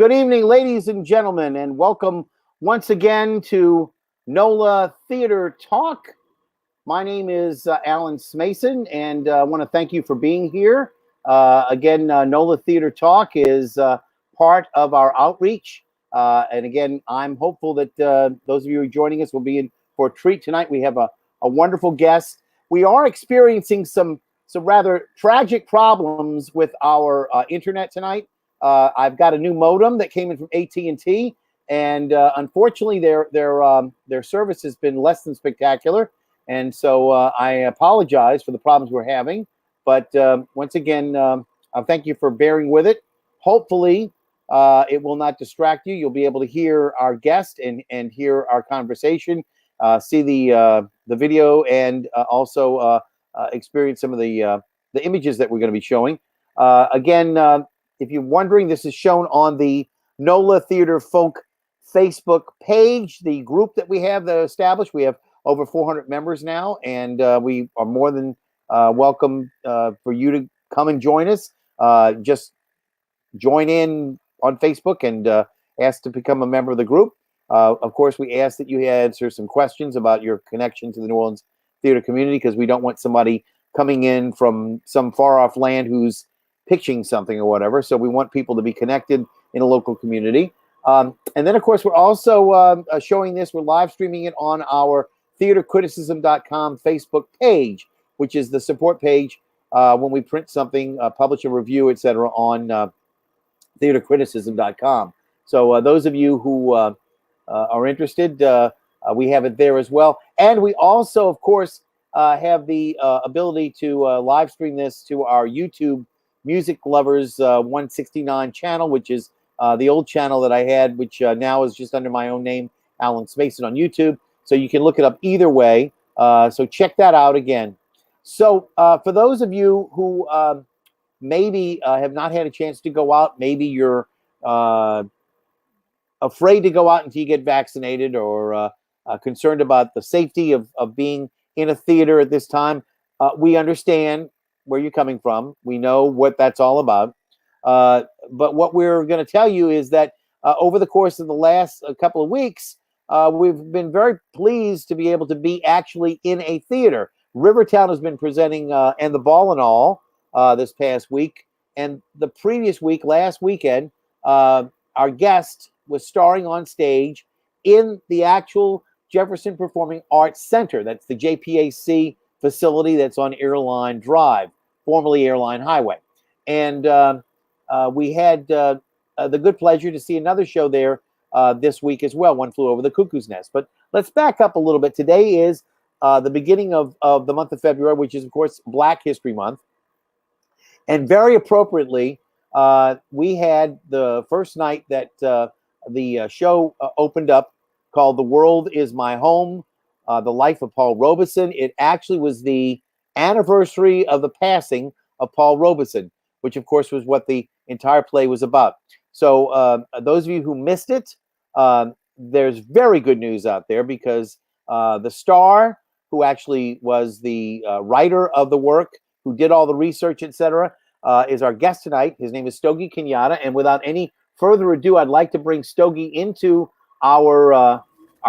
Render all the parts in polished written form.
Good evening, ladies and gentlemen, and welcome once again to NOLA Theater Talk. My name is Alan Smason, and I want to thank you for being here. NOLA Theater Talk is part of our outreach. And again, I'm hopeful that those of you who are joining us will be in for a treat tonight. We have a wonderful guest. We are experiencing some rather tragic problems with our internet tonight. I've got a new modem that came in from AT&T, and unfortunately, their service has been less than spectacular. And so I apologize for the problems we're having. But once again, thank you for bearing with it. Hopefully, it will not distract you. You'll be able to hear our guest and hear our conversation, see the video, and also experience some of the images that we're going to be showing. If you're wondering, this is shown on the NOLA Theater Folk Facebook page, the group that we have that established. We have over 400 members now, and we are more than welcome for you to come and join us. Just join in on Facebook and ask to become a member of the group. Of course, we ask that you answer some questions about your connection to the New Orleans theater community, because we don't want somebody coming in from some far-off land who's pitching something or whatever. So we want people to be connected in a local community. And then, of course, we're also showing this. We're live streaming it on our theatercriticism.com Facebook page, which is the support page when we print something, publish a review, etc. on theatercriticism.com. So those of you who are interested, we have it there as well. And we also, of course, have the ability to live stream this to our YouTube Music Lovers 169 channel, which is the old channel that I had, which now is just under my own name, Alan Smason, on YouTube. So you can look it up either way. So check that out again. So for those of you who maybe have not had a chance to go out, maybe you're afraid to go out until you get vaccinated, or concerned about the safety of being in a theater at this time, we understand where you're coming from. We know what that's all about. But what we're going to tell you is that over the course of the last couple of weeks, we've been very pleased to be able to be actually in a theater. Rivertown has been presenting And the Ball and All this past week. And the previous week, last weekend, our guest was starring on stage in the actual Jefferson Performing Arts Center. That's the JPAC facility that's on Airline Drive, formerly Airline Highway. And we had the good pleasure to see another show there this week as well, One Flew Over the Cuckoo's Nest. But let's back up a little bit. Today is the beginning of the month of February, which is, of course, Black History Month. And very appropriately, we had the first night that the show opened up, called The World Is My Home, The Life of Paul Robeson. It actually was the anniversary of the passing of Paul Robeson, which, of course, was what the entire play was about. So those of you who missed it, there's very good news out there, because the star, who actually was the writer of the work, who did all the research, etc., is our guest tonight. His name is Stogie Kenyatta. And without any further ado, I'd like to bring Stogie into our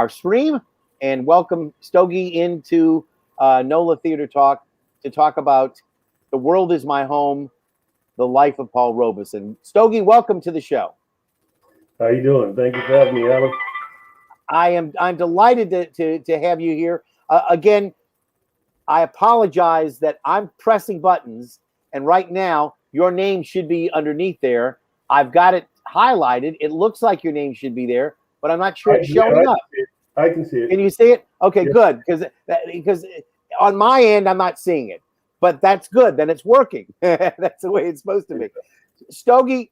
stream and welcome Stogie into NOLA Theater Talk to talk about The World Is My Home, The Life of Paul Robeson. Stogie, welcome to the show. How you doing? Thank you for having me, Alan. I'm delighted to have you here. Again, I apologize that I'm pressing buttons, and right now your name should be underneath there. I've got it highlighted. It looks like your name should be there, but I'm not sure it's showing up. I can see it. Can you see it? Okay, Yeah. Good, because on my end I'm not seeing it, but that's good. Then it's working. That's the way it's supposed to be. Stogie,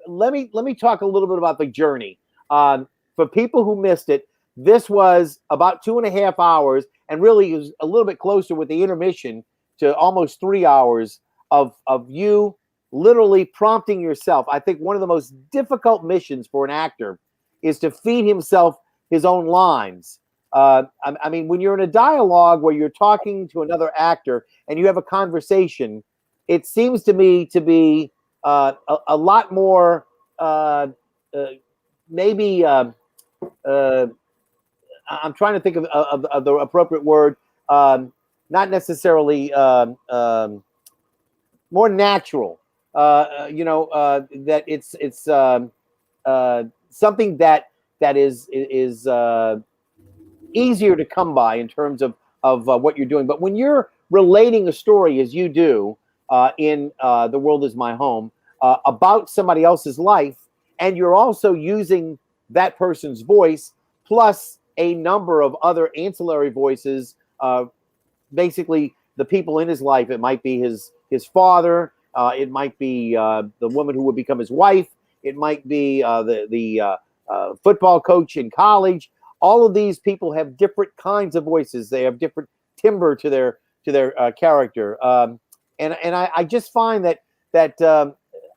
let me talk a little bit about the journey. For people who missed it, this was about 2.5 hours, and really is a little bit closer with the intermission to almost 3 hours of you literally prompting yourself. I think one of the most difficult missions for an actor is to feed himself his own lines. I mean, when you're in a dialogue where you're talking to another actor and you have a conversation, it seems to me to be a lot more maybe I'm trying to think of the appropriate word. Not necessarily more natural. That it's something that is easier to come by in terms of what you're doing. But when you're relating a story as you do in The World Is My Home about somebody else's life, and you're also using that person's voice plus a number of other ancillary voices, basically the people in his life. It might be his father. It might be the woman who would become his wife. It might be the football coach in college. All of these people have different kinds of voices. They have different timbre to their character. And I just find that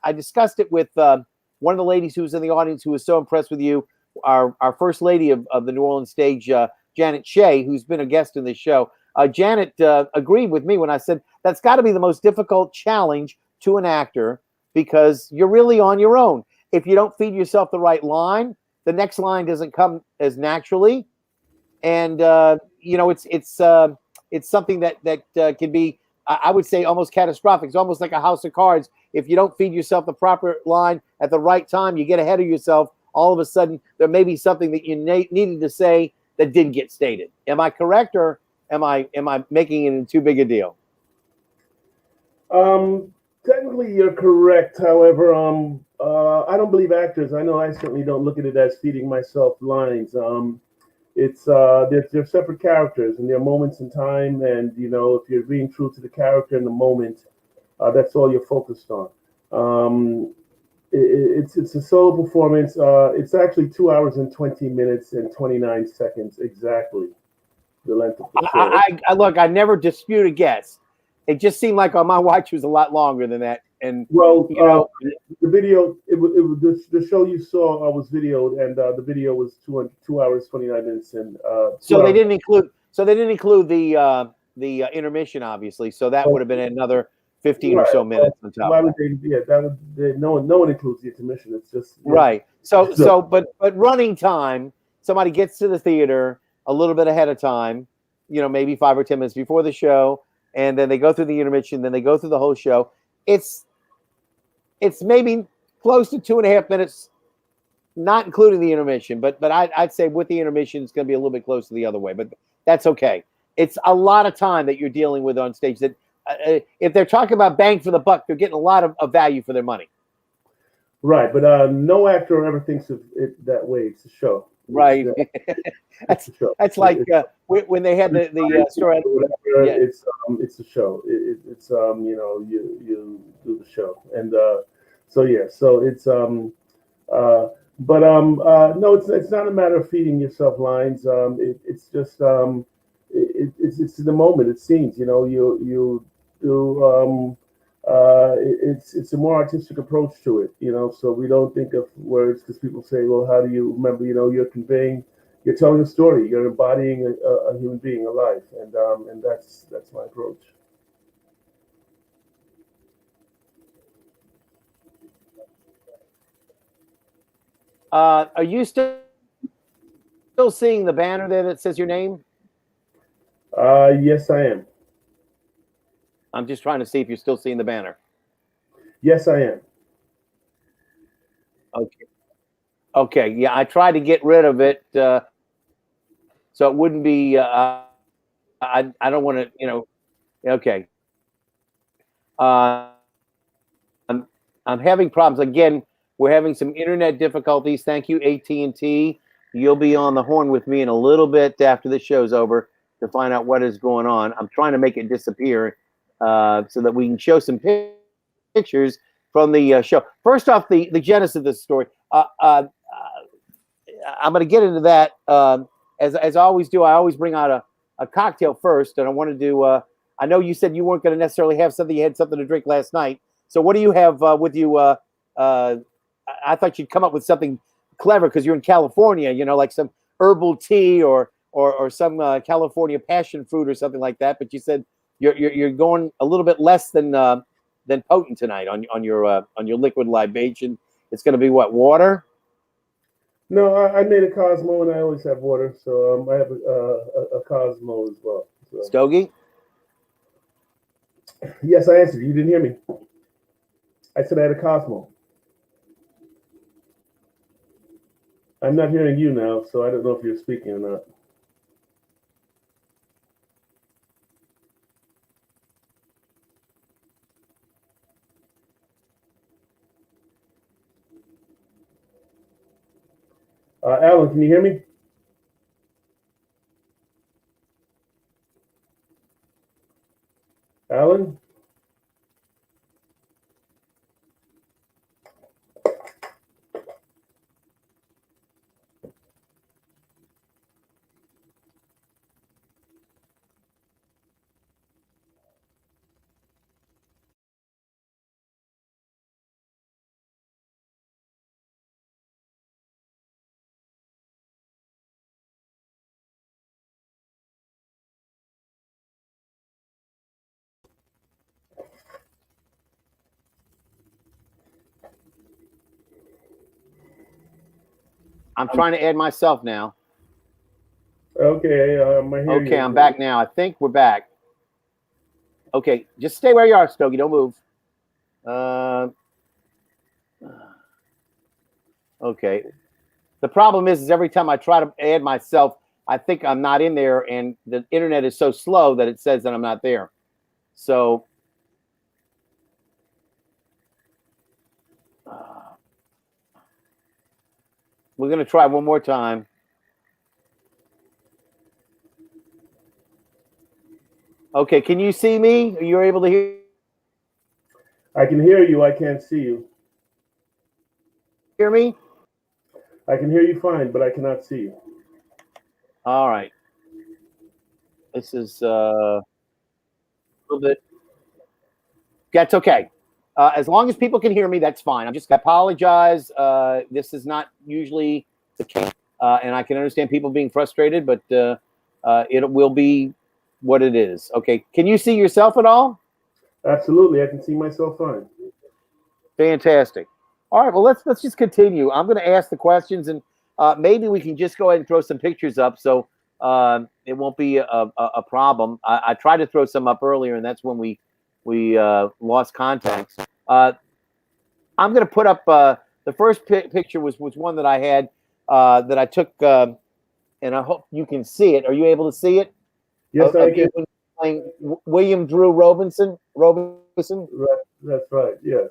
I discussed it with one of the ladies who was in the audience who was so impressed with you, our first lady of the New Orleans stage, Janet Shea, who's been a guest in this show. Janet agreed with me when I said that's got to be the most difficult challenge to an actor because you're really on your own. If you don't feed yourself the right line, the next line doesn't come as naturally, and it's something that can be, I would say, almost catastrophic. It's almost like a house of cards. If you don't feed yourself the proper line at the right time, you get ahead of yourself. All of a sudden, there may be something that you needed to say that didn't get stated. Am I correct, or am I making it too big a deal? Technically, you're correct. However, I don't believe actors. I know I certainly don't look at it as feeding myself lines. It's they're separate characters, and there are moments in time, and if you're being true to the character in the moment, that's all you're focused on. It's a solo performance. It's actually 2 hours and 20 minutes and 29 seconds exactly, the length of the show. I look, I never dispute a guess. It just seemed like on my watch was a lot longer than that. And well, the video, the show you saw was videoed, and the video was 2 hours 29 minutes, and so they didn't include the intermission, obviously. So that would have been another 15 or so minutes on top. Why would they? Yeah, no one includes the intermission. It's just right. So but running time. Somebody gets to the theater a little bit ahead of time, maybe 5 or 10 minutes before the show, and then they go through the intermission, then they go through the whole show. It's maybe close to 2.5 minutes, not including the intermission, but I'd say with the intermission, it's going to be a little bit close to the other way, but that's okay. It's a lot of time that you're dealing with on stage that if they're talking about bang for the buck, they're getting a lot of value for their money. Right, but no actor ever thinks of it that way. It's a show. Right. That's like when they had the story. Yeah. It's a show. It's you do the show, and so it's no, it's not a matter of feeding yourself lines. It's just it's in the moment. It seems you do. It's a more artistic approach to it, so we don't think of words because people say, well, how do you remember? You're telling a story, you're embodying a human being, a life, and that's my approach. Are you still seeing the banner there that says your name? Yes, I am. I'm just trying to see if you're still seeing the banner. Yes, I am. Okay. Yeah, I tried to get rid of it so it wouldn't be. I don't want to. Okay. I'm having problems again. We're having some internet difficulties. Thank you, AT&T. You'll be on the horn with me in a little bit after the show's over to find out what is going on. I'm trying to make it disappear so that we can show some pictures from the show. First off, the genesis of this story. I'm going to get into that as I always do. I always bring out a cocktail first, and I want to do. I know you said you weren't going to necessarily have something. You had something to drink last night. So what do you have with you? I thought you'd come up with something clever because you're in California. Like some herbal tea or some California passion fruit or something like that. But you said you're going a little bit less than potent tonight on your liquid libation. It's going to be what, water? No, I made a Cosmo, and I always have water, so I have a Cosmo as well. So. Stogie? Yes, I answered. You didn't hear me. I said I had a Cosmo. I'm not hearing you now, so I don't know if you're speaking or not. Alan, can you hear me? Alan? I'm trying to add myself now. Okay, I hear Okay, you. I'm back now. I think we're back. Okay, just stay where you are, Stogie. Don't move. Uh, okay. The problem is every time I try to add myself, I think I'm not in there, and the internet is so slow that it says that I'm not there. So we're going to try one more time. Okay, can you see me? Are you able to I can hear you. I can't see you. hear me? I can hear you fine, but I cannot see you. All right. This is a little bit. That's okay. As long as people can hear me, that's fine. I'm just going to apologize. This is not usually the case, and I can understand people being frustrated, but it will be what it is. Okay. Can you see yourself at all? Absolutely, I can see myself fine. Fantastic. All right. Well, let's just continue. I'm going to ask the questions, and maybe we can just go ahead and throw some pictures up, so it won't be a problem. I tried to throw some up earlier, and that's when we lost contact. I'm going to put up the first picture was one that I had that I took, and I hope you can see it. Are you able to see it? Yes, I Of can. you playing William Drew Robeson? Robeson. Right, that's right. Yes.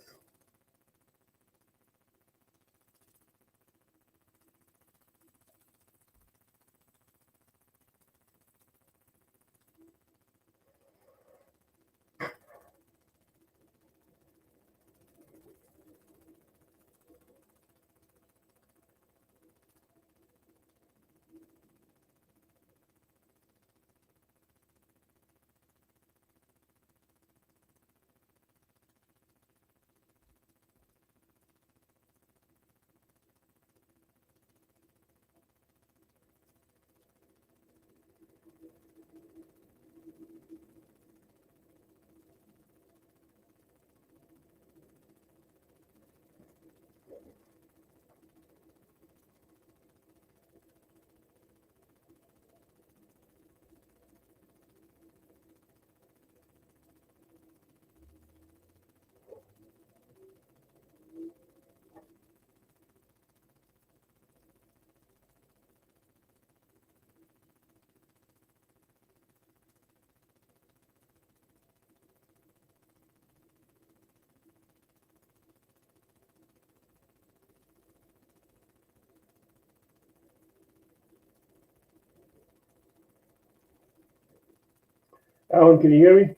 Alan, can you hear me?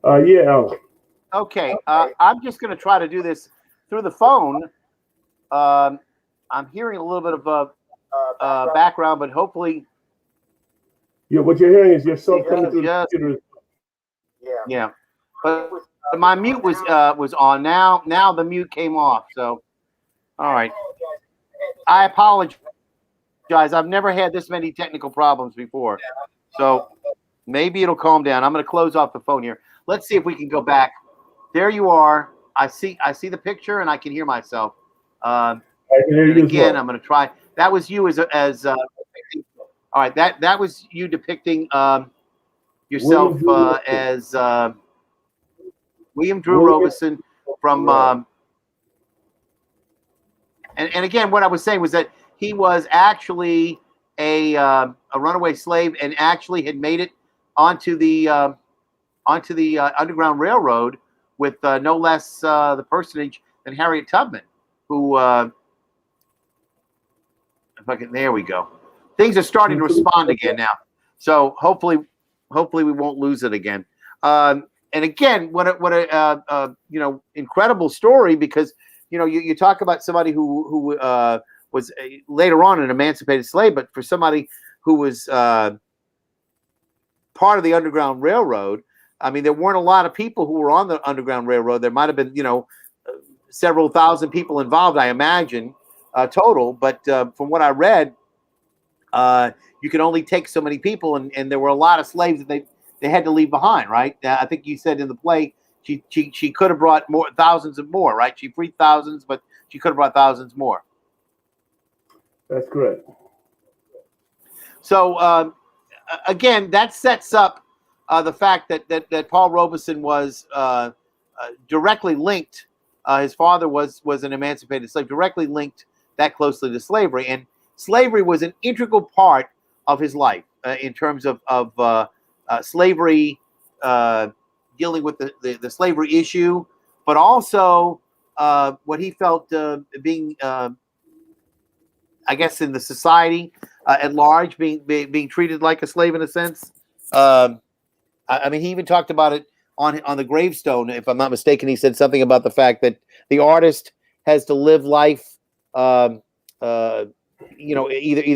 Yeah, Alan. Okay. I'm just going to try to do this through the phone. I'm hearing a little bit of background, but hopefully. Yeah, what you're hearing is yourself coming through the computer. Yeah. But my mute was on. Now the mute came off. So, all right. I apologize. I've never had this many technical problems before. So maybe it'll calm down. I'm going to close off the phone here. Let's see if we can go back. There you are. I see the picture and I can hear myself. I can hear you again, well. I'm going to try. That was you as all right. That was you depicting yourself as William Drew Robeson from. And again, what I was saying was that he was actually a runaway slave and actually had made it onto the Underground Railroad with no less the personage than Harriet Tubman, who there we go. Things are starting to respond again now, so hopefully we won't lose it again. And again, what a incredible story, because you talk about somebody who was later on an emancipated slave, but for somebody who was part of the Underground Railroad, I mean, there weren't a lot of people who were on the Underground Railroad. There might have been, several thousand people involved, I imagine, total. But from what I read, you could only take so many people, and there were a lot of slaves that they had to leave behind, right? I think you said in the play she could have brought thousands of more, right? She freed thousands, but she could have brought thousands more. That's correct. So again, that sets up the fact that Paul Robeson was directly linked. His father was an emancipated slave, directly linked that closely to slavery, and slavery was an integral part of his life in terms of slavery, dealing with the slavery issue, but also what he felt being, I guess, in the society at large, being treated like a slave in a sense. I mean, he even talked about it on the gravestone, if I'm not mistaken. He said something about the fact that the artist has to live life, either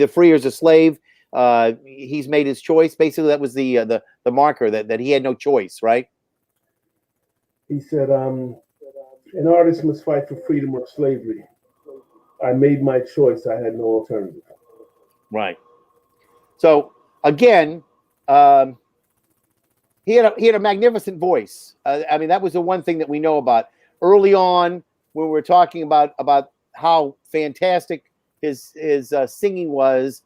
free or as a slave. He's made his choice. Basically, that was the marker that he had no choice, right? He said, an artist must fight for freedom or slavery. I made my choice. I had no alternative. Right. So again, he had a magnificent voice. I mean, that was the one thing that we know about early on when we were talking about how fantastic his singing was.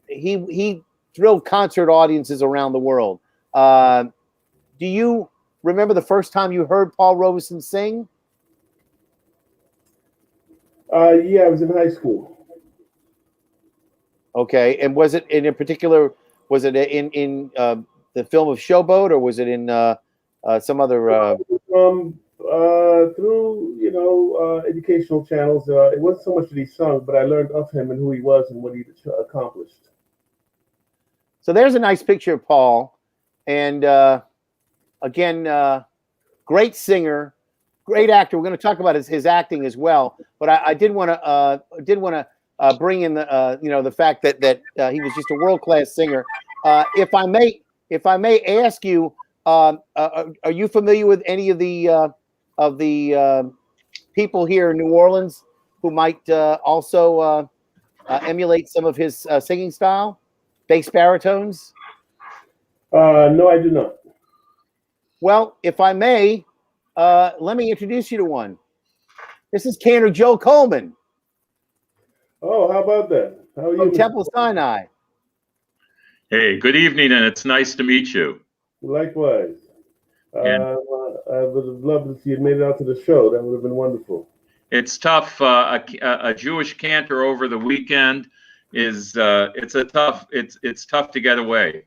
He thrilled concert audiences around the world. Do you remember the first time you heard Paul Robeson sing? Yeah, I was in high school. Okay, and was it in particular? Was it in the film of Showboat, or was it in some other? Through educational channels. It wasn't so much that he sung, but I learned of him and who he was and what he accomplished. So there's a nice picture of Paul, and again, great singer, great actor. We're going to talk about his acting as well, but I did want to bring in the fact that he was just a world-class singer. If I may ask you, are you familiar with any of the people here in New Orleans who might also emulate some of his singing style, bass baritones? No, I do not. Well, if I may, let me introduce you to one. This is Cantor Joe Coleman. Oh, how about that? How are you? From Temple Sinai. Hey, good evening, and it's nice to meet you. Likewise. I would have loved if you had made it out to the show. That would have been wonderful. It's tough. A Jewish cantor over the weekend is it's tough to get away.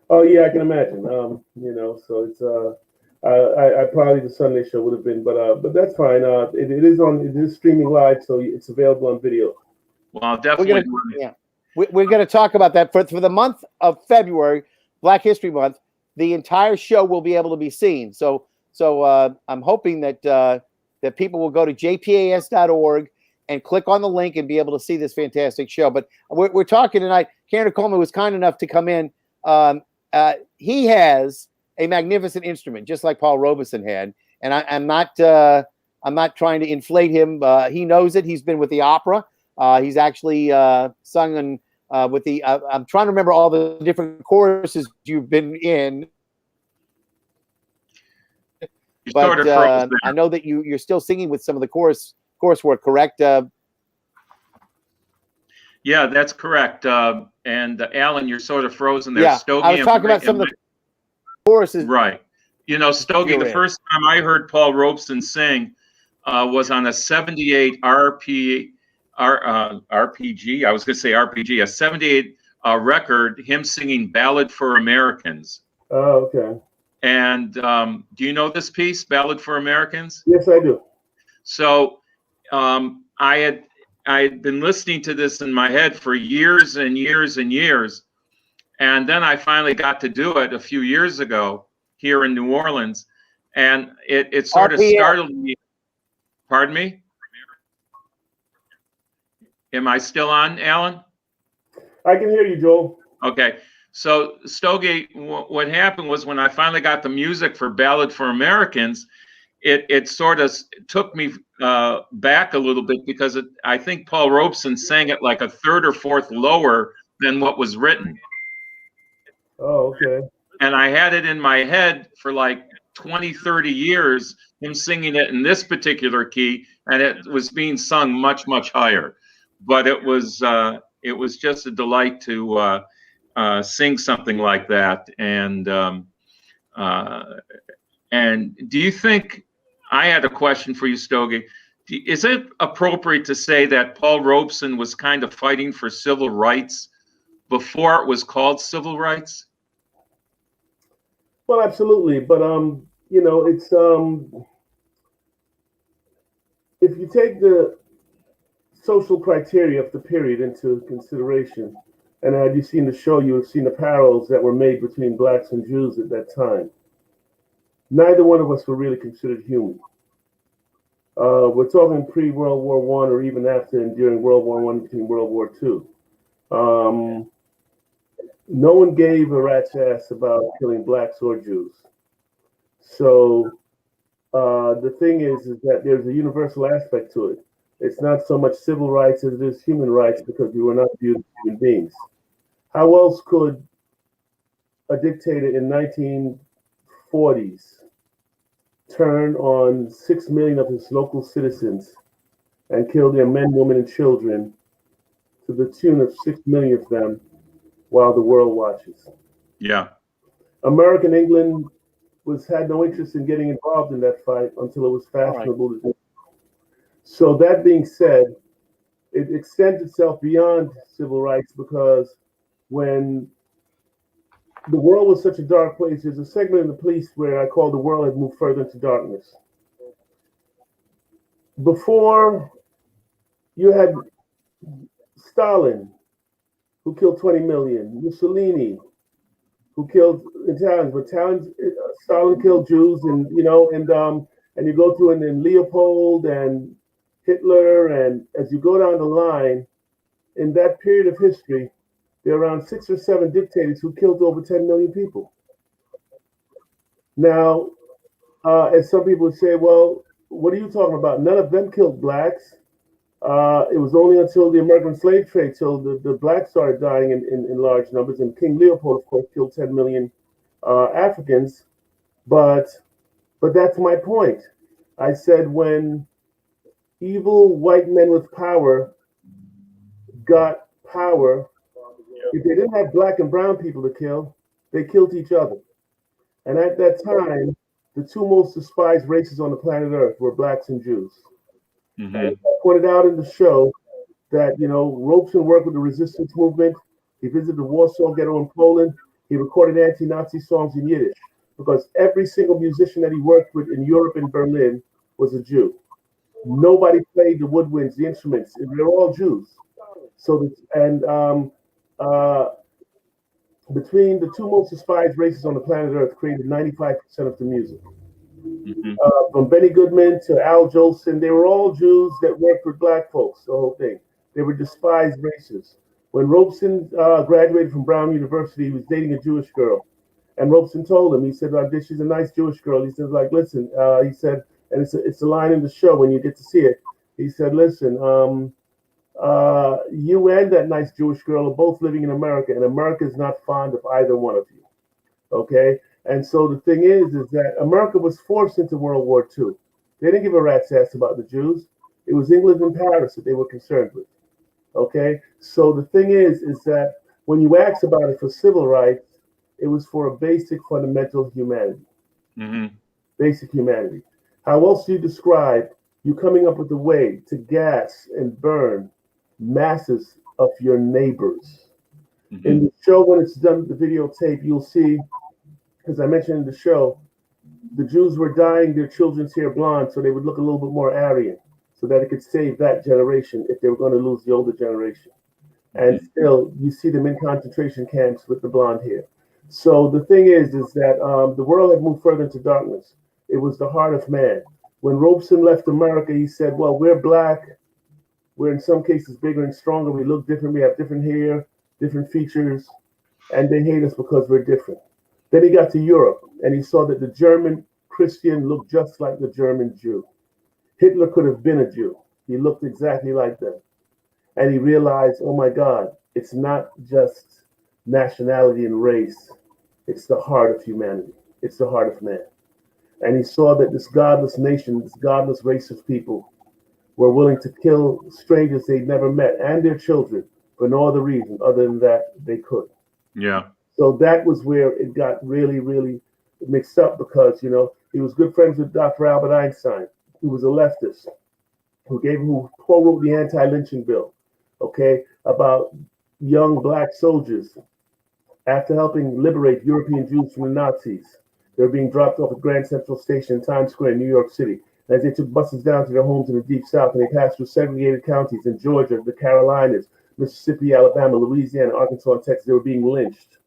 Oh yeah, I can imagine. So it's I probably the Sunday show would have been, but that's fine. It is streaming live, so it's available on video. Well, I'll definitely. We're going to talk about that for the month of February, Black History Month. the entire show will be able to be seen. So I'm hoping that that people will go to jpas.org and click on the link and be able to see this fantastic show. But we're talking tonight. Joe Coleman was kind enough to come in. He has a magnificent instrument, just like Paul Robeson had. And I'm not trying to inflate him. He knows it. He's been with the opera. He's actually sung in, with the. I'm trying to remember all the different choruses you've been in. But I know that you're still singing with some of the chorus work, correct? Yeah, that's correct. And Alan, you're sort of frozen there. Yeah, Stogie, I was talking about some of the choruses. Right. You know, Stogie, the first time I heard Paul Robeson sing was on a 78 RPG. I was going to say RPG, a 78 record, him singing Ballad for Americans. Oh, okay. And do you know this piece, Ballad for Americans? Yes, I do. So I had been listening to this in my head for years and years and years. And then I finally got to do it a few years ago here in New Orleans. And it sort of startled me. Pardon me? Am I still on, Alan? I can hear you, Joel. Okay. So, Stogie, what happened was when I finally got the music for Ballad for Americans, it sort of took me back a little bit because I think Paul Robeson sang it like a third or fourth lower than what was written. Oh, okay. And I had it in my head for like 20, 30 years, him singing it in this particular key, and it was being sung much, much higher. But it was just a delight to sing something like that. And do you think, I had a question for you, Stogie. Is it appropriate to say that Paul Robeson was kind of fighting for civil rights before it was called civil rights? Well, absolutely. But, you know, it's, if you take the social criteria of the period into consideration, and had you seen the show, you would have seen the parallels that were made between blacks and Jews at that time. Neither one of us were really considered human. We're talking pre-World War I or even after and during World War I, between World War II. No one gave a rat's ass about killing blacks or Jews. So the thing is that there's a universal aspect to it. It's not so much civil rights as it is human rights because we were not viewed as human beings. How else could a dictator in 1940s turn on 6 million of his local citizens and kill their men, women, and children to the tune of 6 million of them while the world watches? Yeah. American England had no interest in getting involved in that fight until it was fashionable to do. So that being said, it extends itself beyond civil rights because when the world was such a dark place, there's a segment in the piece where I call the world had moved further into darkness. Before, you had Stalin, who killed 20 million, Mussolini, who killed Italians, but Stalin killed Jews, and you know, and you go through and then Leopold and Hitler, and as you go down the line, in that period of history, there are around 6 or 7 dictators who killed over 10 million people. Now, as some people would say, well, what are you talking about? None of them killed blacks. It was only until the American slave trade till the blacks started dying in large numbers, and King Leopold, of course, killed 10 million Africans. But that's my point. I said when evil white men with power got power, if they didn't have black and brown people to kill, they killed each other. And at that time, the two most despised races on the planet Earth were blacks and Jews. Mm-hmm. And I pointed out in the show that, you know, Robeson worked with the resistance movement. He visited the Warsaw Ghetto in Poland. He recorded anti-Nazi songs in Yiddish because every single musician that he worked with in Europe and Berlin was a Jew. Nobody played the woodwinds, the instruments. They were all Jews. So, between the two most despised races on the planet Earth, created 95% of the music. Mhm. From Benny Goodman to Al Jolson, they were all Jews that worked with black folks, the whole thing. They were despised races. When Robeson graduated from Brown University, he was dating a Jewish girl. And Robeson told him, he said, like, she's a nice Jewish girl. He said, like, listen, he said, and it's a line in the show when you get to see it. He said, listen, you and that nice Jewish girl are both living in America, and America is not fond of either one of you. Okay? And so the thing is that America was forced into World War II. They didn't give a rat's ass about the Jews. It was England and Paris that they were concerned with. Okay? So the thing is that when you ask about it for civil rights, it was for a basic fundamental humanity. Mhm. Basic humanity. How else do you describe you coming up with a way to gas and burn masses of your neighbors? Mhm. In the show, when it's done, the videotape, you'll see, as I mentioned in the show, the Jews were dyeing their children's hair blonde so they would look a little bit more Aryan, so that it could save that generation if they were going to lose the older generation. And still, you see them in concentration camps with the blonde hair. So the thing is that the world had moved further into darkness. It was the heart of man. When Robeson left America, he said, well, we're black. We're in some cases bigger and stronger. We look different. We have different hair, different features, and they hate us because we're different. Then he got to Europe and he saw that the German Christian looked just like the German Jew. Hitler could have been a Jew. He looked exactly like them. And he realized, oh my God, it's not just nationality and race, it's the heart of humanity, it's the heart of man. And he saw that this godless nation, this godless race of people, were willing to kill strangers they'd never met and their children for no other reason other than that they could. Yeah. So that was where it got really, really mixed up because, you know, he was good friends with Dr. Albert Einstein, who was a leftist, who co-wrote the anti-lynching bill, okay, about young black soldiers after helping liberate European Jews from the Nazis. They were being dropped off at Grand Central Station in Times Square in New York City. As they took buses down to their homes in the Deep South, and they passed through segregated counties in Georgia, the Carolinas, Mississippi, Alabama, Louisiana, Arkansas, and Texas, they were being lynched.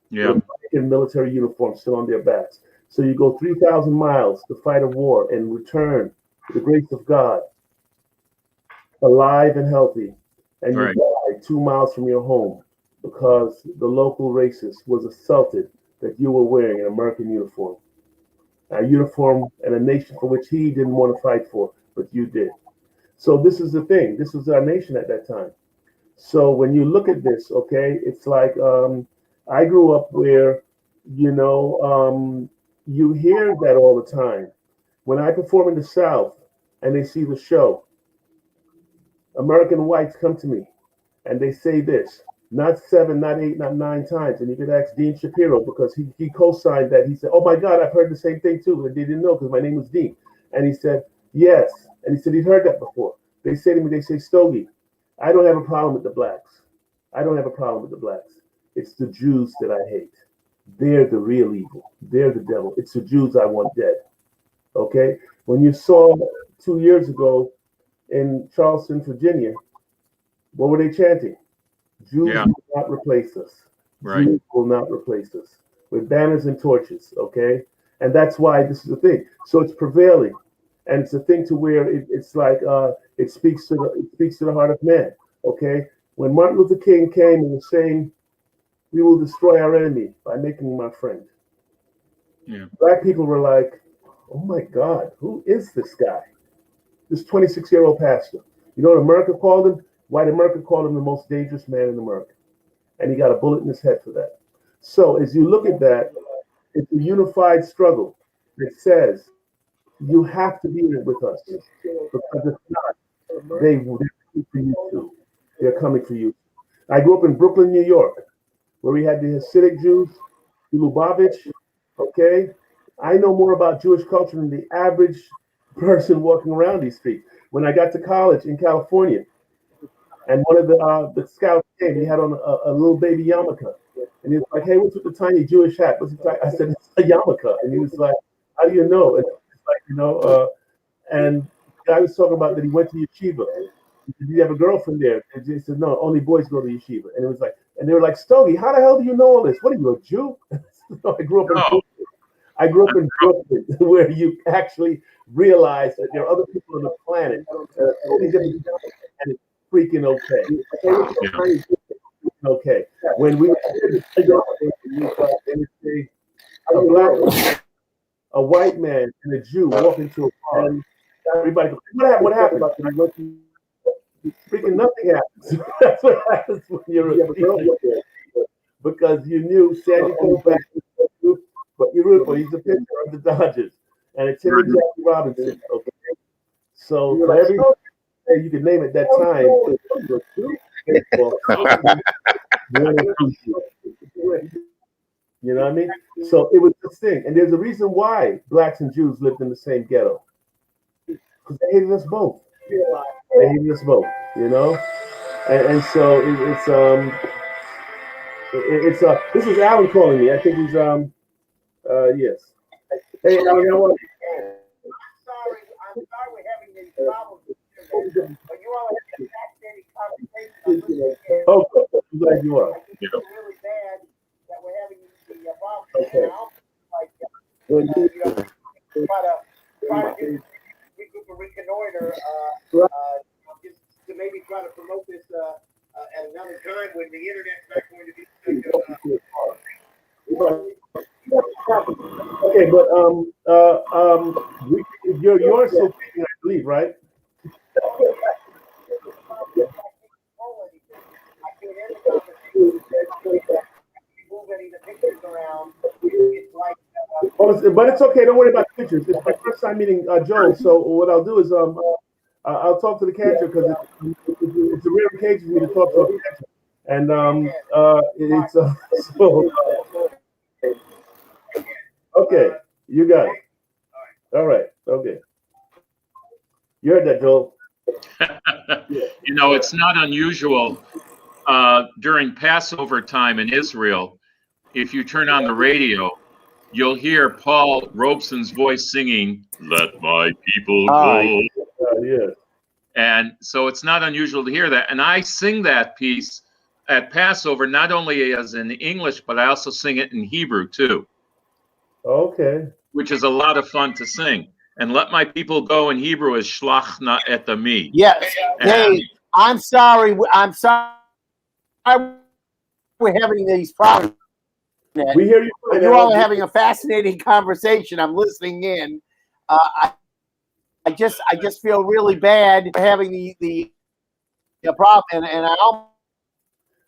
Yeah. In military uniforms still on their backs. So you go 3,000 miles to fight a war and return to the grace of God, alive and healthy, and you Right. die 2 miles from your home because the local racist was assaulted that you were wearing an American uniform. A uniform and a nation for which he didn't want to fight for, but you did. So this is the thing. This was our nation at that time. So when you look at this, okay, it's like I grew up where, you know, you hear that all the time. When I perform in the South and they see the show, American whites come to me and they say this, not 7, not 8, not 9 times. And you could ask Dean Shapiro because he co-signed that. He said, oh my God, I've heard the same thing too. And they didn't know because my name was Dean. And he said, yes. And he said he'd heard that before. They say to me, they say, Stogie, I don't have a problem with the blacks. I don't have a problem with the blacks. It's the Jews that I hate. They're the real evil. They're the devil. It's the Jews I want dead. Okay? When you saw 2 years ago in Charleston, Virginia, what were they chanting? Jews Yeah. will not replace us. Right. Jews will not replace us. With banners and torches, okay? And that's why this is the thing. So it's prevailing. And it's a thing to where it's like it speaks to the heart of man. Okay? When Martin Luther King came and was saying, we will destroy our enemy by making him our friend. Yeah. Black people were like, oh my God, who is this guy? This 26-year-old pastor. You know what America called him? White America called him the most dangerous man in America. And he got a bullet in his head for that. So as you look at that, it's a unified struggle that says you have to be in it with us. Because if not, they're coming for you too. They're coming for you. I grew up in Brooklyn, New York, where we had the Hasidic Jews, the Lubavitch, okay? I know more about Jewish culture than the average person walking around these streets. When I got to college in California, and one of the scouts came, he had on a little baby yarmulke. And he was like, hey, what's with the tiny Jewish hat? What's it like? I said, it's a yarmulke. And he was like, how do you know? And it's like, you know, and the guy was talking about that he went to yeshiva. He said, do you have a girlfriend there? And he said, no, only boys go to yeshiva. And it was like, And they were like, Stogie, how the hell do you know all this? What are you, a Jew? I grew up in Brooklyn. I grew up in Brooklyn, where you actually realize that there are other people on the planet and it's freaking okay. Okay. When we a white man and a Jew walk into a bar, everybody goes, what happened? Freaking nothing happens. That's what happens when you're a Jew. Because you knew Sandy Koufax, but you root for, he's a pitcher of the Dodgers, and it's him and Jackie Robinson. Okay, so for every you can name it that time. You know what I mean? So it was this thing, and there's a reason why blacks and Jews lived in the same ghetto, because they hated us both. They hated us both, you know, and so it's this is Alan calling me. I think he's yes. Hey Alan, I want I'm sorry we're having these problems, but you all have a fascinating conversation. Oh, I'm glad you are. It's really bad that we're having these problems. Okay. And I also like try to do regroup and reconnoiter, just to maybe try to promote this at another time when the internet's not going to be okay, but you're still speaking, I believe, right? But it's okay. Don't worry about the pictures. It's my first time meeting Joe. So what I'll do is I'll talk to the catcher because it's a rare occasion for me to talk to a catcher, and it's so. Okay, you got it. All right. Okay. You heard that, Joel. You know, it's not unusual during Passover time in Israel. If you turn on the radio, you'll hear Paul Robeson's voice singing, "Let my people go." Yeah. And so it's not unusual to hear that. And I sing that piece at Passover, not only as in English, but I also sing it in Hebrew too. Okay. Which is a lot of fun to sing. And "Let my people go" in Hebrew is "Shlach na et ami." Yes. Hey, I'm sorry. We're having these problems. We hear you. You all are having a fascinating conversation. I'm listening in. I just feel really bad for having the problem, and I almost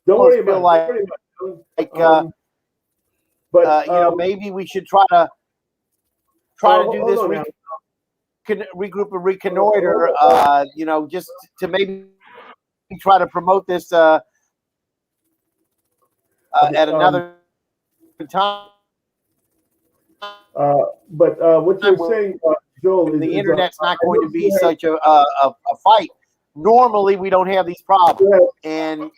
don't worry feel about it. But you know, maybe we should try to do this. Regroup and reconnoiter. You know, just to maybe try to promote this at another time. But what you're saying, Joel, is the internet's not going to be such a fight. Normally, we don't have these problems. And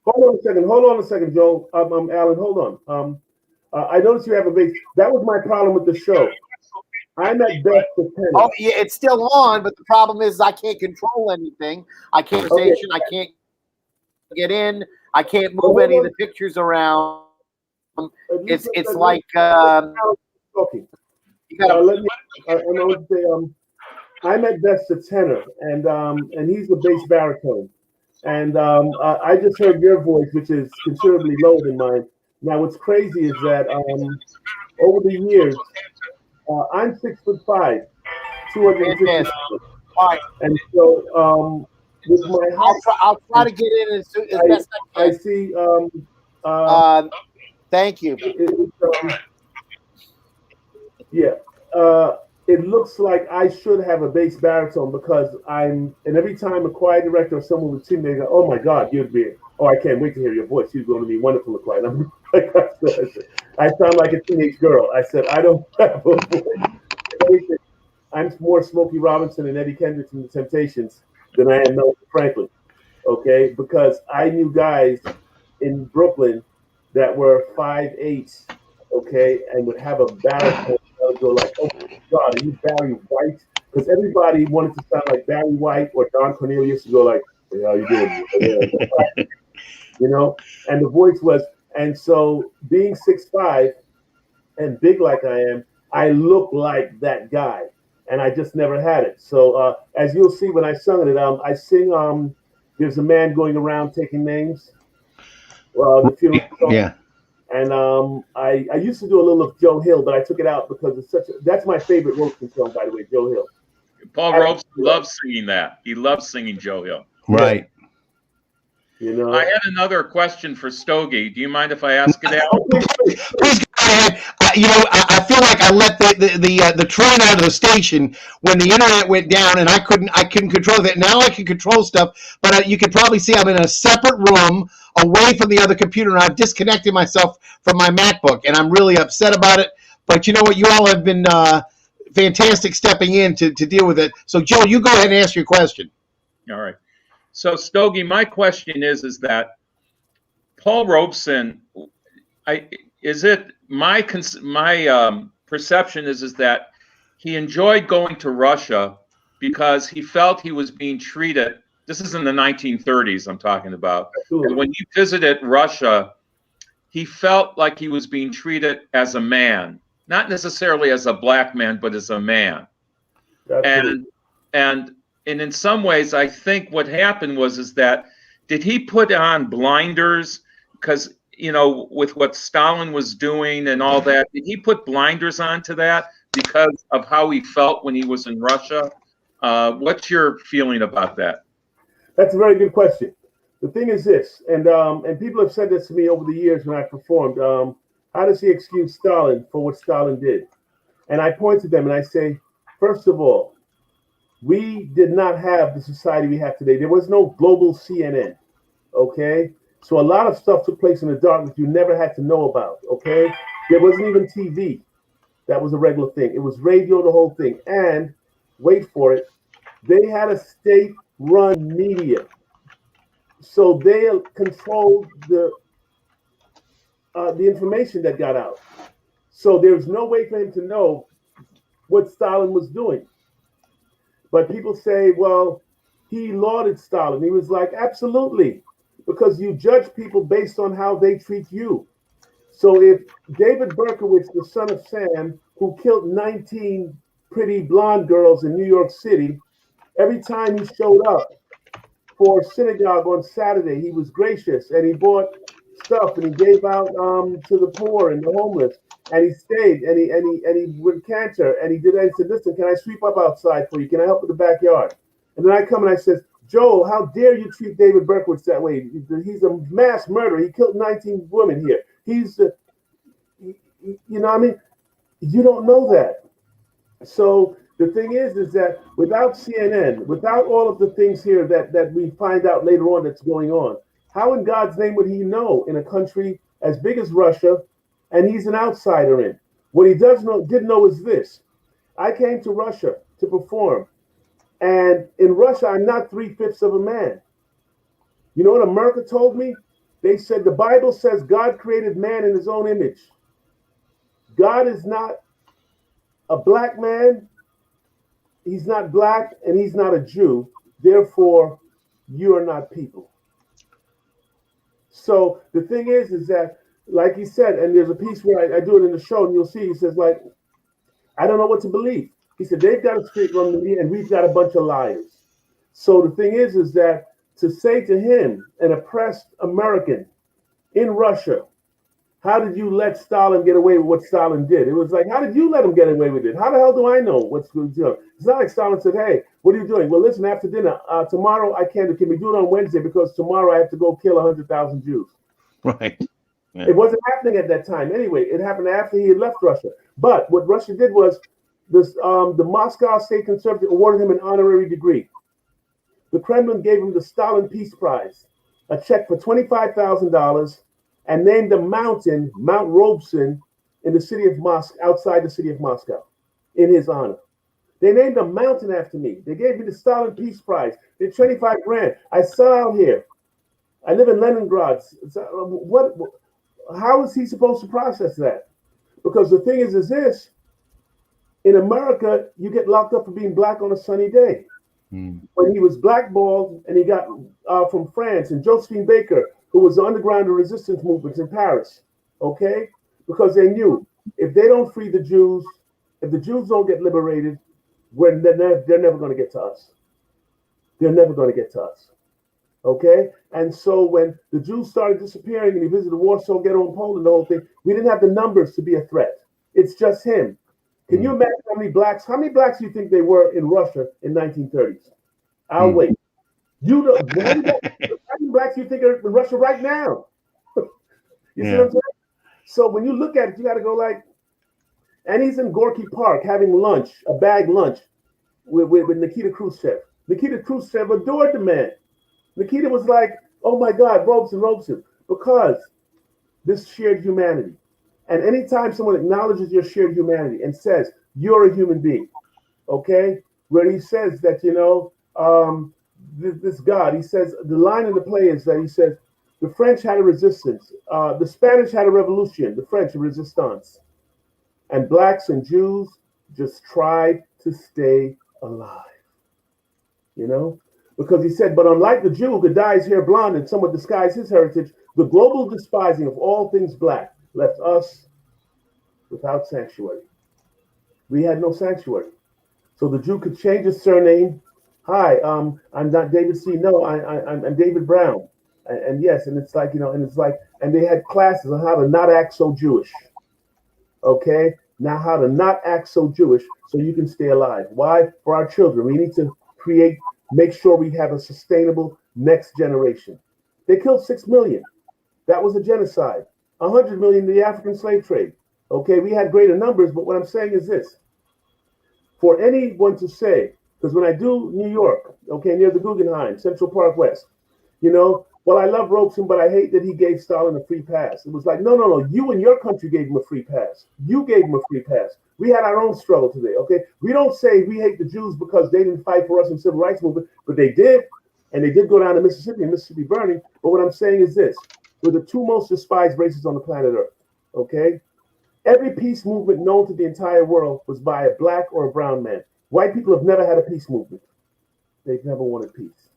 hold on a second, Joel. Alan, hold on. I noticed you have a base. That was my problem with the show. I'm at best for 10. Oh, yeah, it's still on, but the problem is I can't control anything. I can't station. I can't get in. I can't move any of the pictures around. It's like you gotta let me. I would say I'm at best a tenor, and he's the bass baritone, and I just heard your voice, which is considerably lower than mine. Now, what's crazy is that over the years, I'm 6'5", 250 pounds, and so with my I'll try to get in as best I can. I see. Thank you. It looks like I should have a bass baritone because and every time a choir director or someone would see me, they go, "Oh my God, you'd be, I can't wait to hear your voice. You're going to be wonderful in choir." I'm like, I sound like a teenage girl. I said, I don't have a voice. I'm more Smokey Robinson and Eddie Kendricks from the Temptations than I am Melvin Franklin. Okay, because I knew guys in Brooklyn that were 5'8", okay, and would have a baritone. I would go like, "Oh my God, are you Barry White?" Because everybody wanted to sound like Barry White or Don Cornelius to go like, "Hey, how you doing?" you know, and the voice was, and so being 6'5" and big like I am, I look like that guy, and I just never had it. So as you'll see when I sung it, I sing. There's a man going around taking names. The funeral song. Yeah. And I used to do a little of Joe Hill, but I took it out because it's that's my favorite Robeson song, by the way, Joe Hill. Paul Robeson loves singing that. He loves singing Joe Hill. Right. You know, I had another question for Stogie. Do you mind if I ask it out? Please go ahead. I feel like I let the train out of the station when the internet went down, and I couldn't control that. Now I can control stuff, but you could probably see I'm in a separate room away from the other computer, and I've disconnected myself from my MacBook, and I'm really upset about it. But you know what? You all have been fantastic stepping in to deal with it. So, Joe, you go ahead and ask your question. All right. So, Stogie, my question is that Paul Robeson, my perception is that he enjoyed going to Russia because he felt he was being treated. This is in the 1930s I'm talking about. And when he visited Russia, he felt like he was being treated as a man, not necessarily as a black man, but as a man. And in some ways, I think what happened is that did he put on blinders because, you know, with what Stalin was doing and all that, did he put blinders onto that because of how he felt when he was in Russia? What's your feeling about that? That's a very good question. The thing is this, and people have said this to me over the years when I performed. How does he excuse Stalin for what Stalin did? And I point to them and I say, first of all, we did not have the society we have today. There was no global CNN, okay? So a lot of stuff took place in the dark that you never had to know about, okay? There wasn't even TV. That was a regular thing. It was radio, the whole thing. And, wait for it, they had a state-run media. So they controlled the information that got out. So there's no way for him to know what Stalin was doing. But people say, well, he lauded Stalin. He was like, absolutely, because you judge people based on how they treat you. So if David Berkowitz, the son of Sam, who killed 19 pretty blonde girls in New York City, every time he showed up for synagogue on Saturday, he was gracious and he bought stuff and he gave out to the poor and the homeless. And he stayed, and he with cancer, and he did that. He said, "Listen, can I sweep up outside for you? Can I help with the backyard?" And then I come and I says, "Joel, how dare you treat David Berkowitz that way? He's a mass murderer. He killed 19 women here. He's, you know, what I mean, you don't know that." So the thing is that without CNN, without all of the things here that we find out later on that's going on, how in God's name would he know in a country as big as Russia? And he's an outsider in. What he didn't know is this. I came to Russia to perform. And in Russia, I'm not 3/5 of a man. You know what America told me? They said the Bible says God created man in his own image. God is not a black man. He's not black and he's not a Jew. Therefore, you are not people. So the thing is that, like he said, and there's a piece where I do it in the show, and you'll see, he says, like, I don't know what to believe. He said, they've got a street run media, and we've got a bunch of liars. So the thing is that to say to him, an oppressed American in Russia, how did you let Stalin get away with what Stalin did? It was like, how did you let him get away with it? How the hell do I know what's going on? It's not like Stalin said, hey, what are you doing? Well, listen, after dinner, tomorrow I can't. Can we do it on Wednesday? Because tomorrow I have to go kill 100,000 Jews. Right. Yeah. It wasn't happening at that time. Anyway, it happened after he had left Russia. But what Russia did was the Moscow State Conservative awarded him an honorary degree. The Kremlin gave him the Stalin Peace Prize, a check for $25,000, and named a mountain, Mount Robeson, in the city of Moscow, outside the city of Moscow, in his honor. They named a mountain after me. They gave me the Stalin Peace Prize. They're 25 grand. I sell out here. I live in Leningrad. How is he supposed to process that? Because the thing is this, in America, you get locked up for being black on a sunny day. When he was blackballed and he got from France, and Josephine Baker, who who was the underground resistance movements in Paris, okay? Because they knew if they don't free the Jews, if the Jews don't get liberated, they're never going to get to us. They're never going to get to us, okay? And so when the Jews started disappearing and he visited Warsaw Ghetto in Poland, the whole thing, we didn't have the numbers to be a threat. It's just him. Can you imagine how many blacks do you think they were in Russia in 1930s? I'll wait. You know, how many blacks do you think are in Russia right now? You see what I'm saying? So when you look at it, you got to go like, and he's in Gorky Park having lunch, a bag lunch with Nikita Khrushchev. Nikita Khrushchev adored the man. Nikita was like, oh my God, Robeson, because this shared humanity. And anytime someone acknowledges your shared humanity and says, you're a human being, okay? Where he says that, you know, this God, he says, the line in the play is that he says, the French had a resistance. The Spanish had a revolution, the French a resistance. And blacks and Jews just tried to stay alive, you know? Because he said, but unlike the Jew who could dye his hair blonde and somewhat disguise his heritage, the global despising of all things black left us without sanctuary. We had no sanctuary. So the Jew could change his surname. Hi, I'm not David C. No, I'm David Brown. And yes, and it's like, you know, and it's like, and they had classes on how to not act so Jewish. Okay, now how to not act so Jewish so you can stay alive. Why? For our children. We need to make sure we have a sustainable next generation. They killed 6 million. That was a genocide. 100 million in the African slave trade. Okay, we had greater numbers, but what I'm saying is this. For anyone to say, because when I do New York, okay, near the Guggenheim, Central Park West, you know, well, I love Robeson, but I hate that he gave Stalin a free pass. It was like, no, you and your country gave him a free pass. You gave him a free pass. We had our own struggle today, okay? We don't say we hate the Jews because they didn't fight for us in the civil rights movement, but they did, and they did go down to Mississippi and Mississippi burning. But what I'm saying is this, we're the two most despised races on the planet Earth, okay? Every peace movement known to the entire world was by a black or a brown man. White people have never had a peace movement. They've never wanted peace.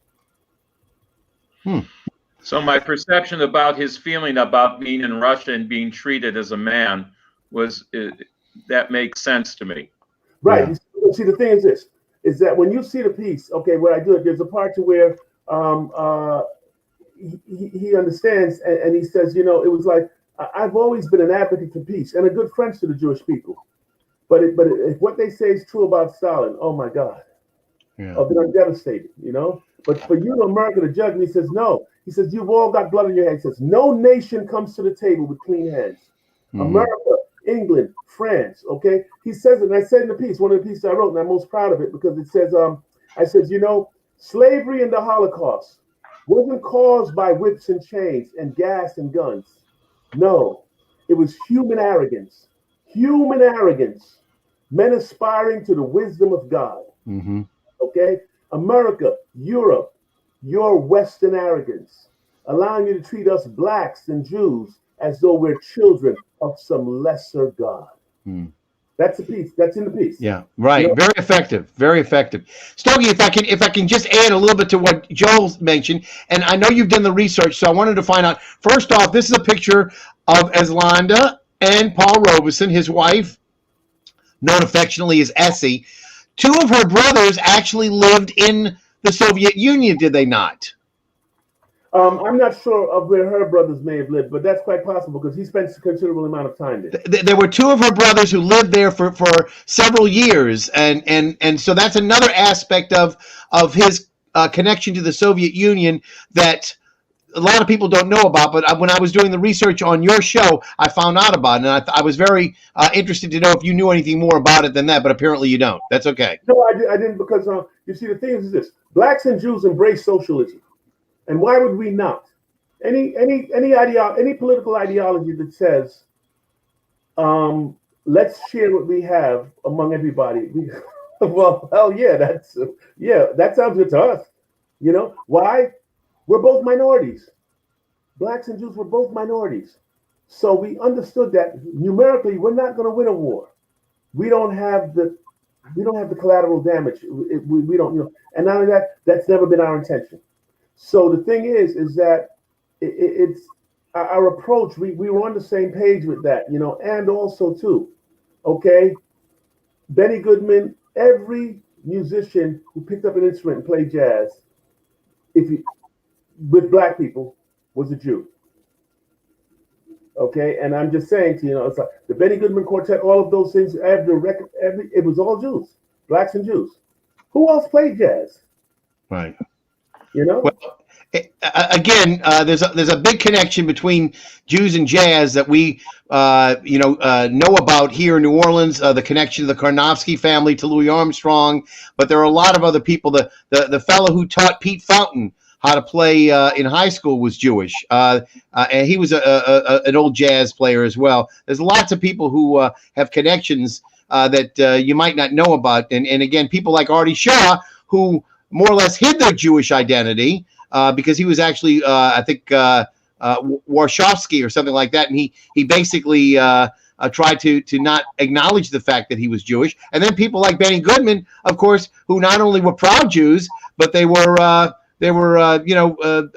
So my perception about his feeling about being in Russia and being treated as a man was, that makes sense to me. Right. Yeah. See, the thing is this, is that when you see the piece, okay, where I do it, there's a part to where he understands and he says, you know, it was like, I've always been an advocate for peace and a good friend to the Jewish people. But if what they say is true about Stalin, oh my God. Yeah. Oh, then I'm devastated, you know? But for you to America to judge me, he says, no. He says, you've all got blood on your hands. He says, no nation comes to the table with clean hands. America, England, France, okay? He says it, and I said in the piece, one of the pieces I wrote, and I'm most proud of it, because it says, I said, you know, slavery and the Holocaust wasn't caused by whips and chains and gas and guns. No, it was human arrogance. Human arrogance. Men aspiring to the wisdom of God. Okay? America, Europe, your Western arrogance, allowing you to treat us blacks and Jews as though we're children of some lesser God. That's the piece. That's in the piece. Yeah, right. You know? Very effective. Very effective. Stogie, if I can just add a little bit to what Joel mentioned, and I know you've done the research, so I wanted to find out. First off, this is a picture of Eslanda and Paul Robeson, his wife, known affectionately as Essie. Two of her brothers actually lived in the Soviet Union, did they not? I'm not sure of where her brothers may have lived, but that's quite possible because he spent a considerable amount of time there. There were two of her brothers who lived there for several years, and so that's another aspect of his connection to the Soviet Union that a lot of people don't know about. But when I was doing the research on your show, I found out about it, and I was very interested to know if you knew anything more about it than that, but apparently you don't. That's okay. No, I didn't, because you see, the thing is this: blacks and Jews embrace socialism. And why would we not? Any political ideology that says, let's share what we have among everybody. Well, hell yeah, that sounds good to us. You know why? We're both minorities. Blacks and Jews were both minorities. So we understood that numerically we're not going to win a war. We don't have the collateral damage. We don't, you know, and not only that, that's never been our intention. So the thing is that it's our approach. We were on the same page with that, you know, and also too, okay, Benny Goodman. Every musician who picked up an instrument and played jazz, if you with black people, was a Jew. Okay, and I'm just saying to you, know, it's like the Benny Goodman Quartet, all of those things. Every record, it was all Jews, blacks and Jews. Who else played jazz? Right. You know. Well, again, there's a big connection between Jews and jazz that we know about here in New Orleans. The connection of the Karnofsky family to Louis Armstrong, but there are a lot of other people. The fellow who taught Pete Fountain how to play in high school was Jewish, and he was an old jazz player as well. There's lots of people who have connections that you might not know about, and again, people like Artie Shaw, who more or less hid their Jewish identity because he was actually, I think, Warshawski or something like that, and he basically tried to not acknowledge the fact that he was Jewish. And then people like Benny Goodman, of course, who not only were proud Jews, but they were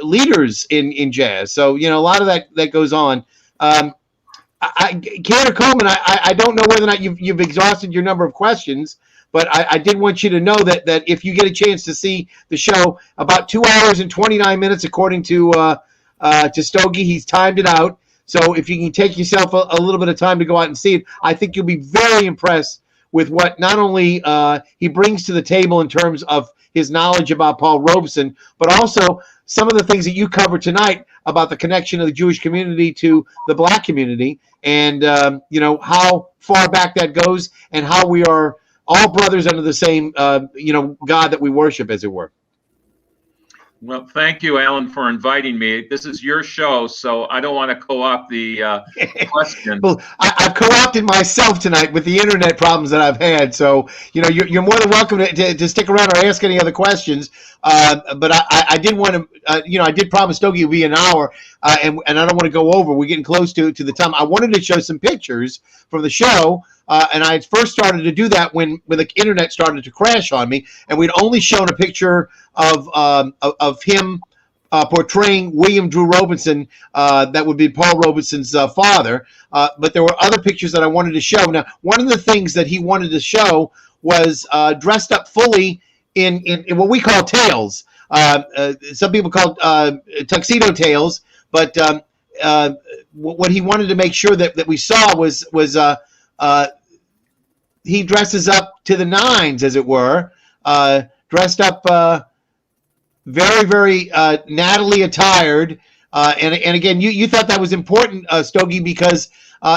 leaders in jazz. So, you know, a lot of that goes on. Joe Coleman, I don't know whether or not you've exhausted your number of questions, but I did want you to know that if you get a chance to see the show, about 2 hours and 29 minutes, according to Stogie, he's timed it out. So if you can take yourself a little bit of time to go out and see it, I think you'll be very impressed with what not only he brings to the table in terms of his knowledge about Paul Robeson, but also some of the things that you covered tonight about the connection of the Jewish community to the black community, and how far back that goes, and how we are all brothers under the same God that we worship, as it were. Well, thank you, Alan, for inviting me. This is your show, so I don't want to co-opt the question. Well, I've co-opted myself tonight with the internet problems that I've had. So, you're more than welcome to stick around or ask any other questions. But I did want to, I did promise Stogie it would be an hour, and I don't want to go over. We're getting close to the time. I wanted to show some pictures from the show. And I had first started to do that when the internet started to crash on me, and we'd only shown a picture of him portraying William Drew Robeson, that would be Paul Robeson's father. But there were other pictures that I wanted to show. Now, one of the things that he wanted to show was dressed up fully in what we call tails. Some people call tuxedo tails, but what he wanted to make sure that we saw was he dresses up to the nines, as it were, dressed up very, very nattily attired. And again, you thought that was important, Stogie, because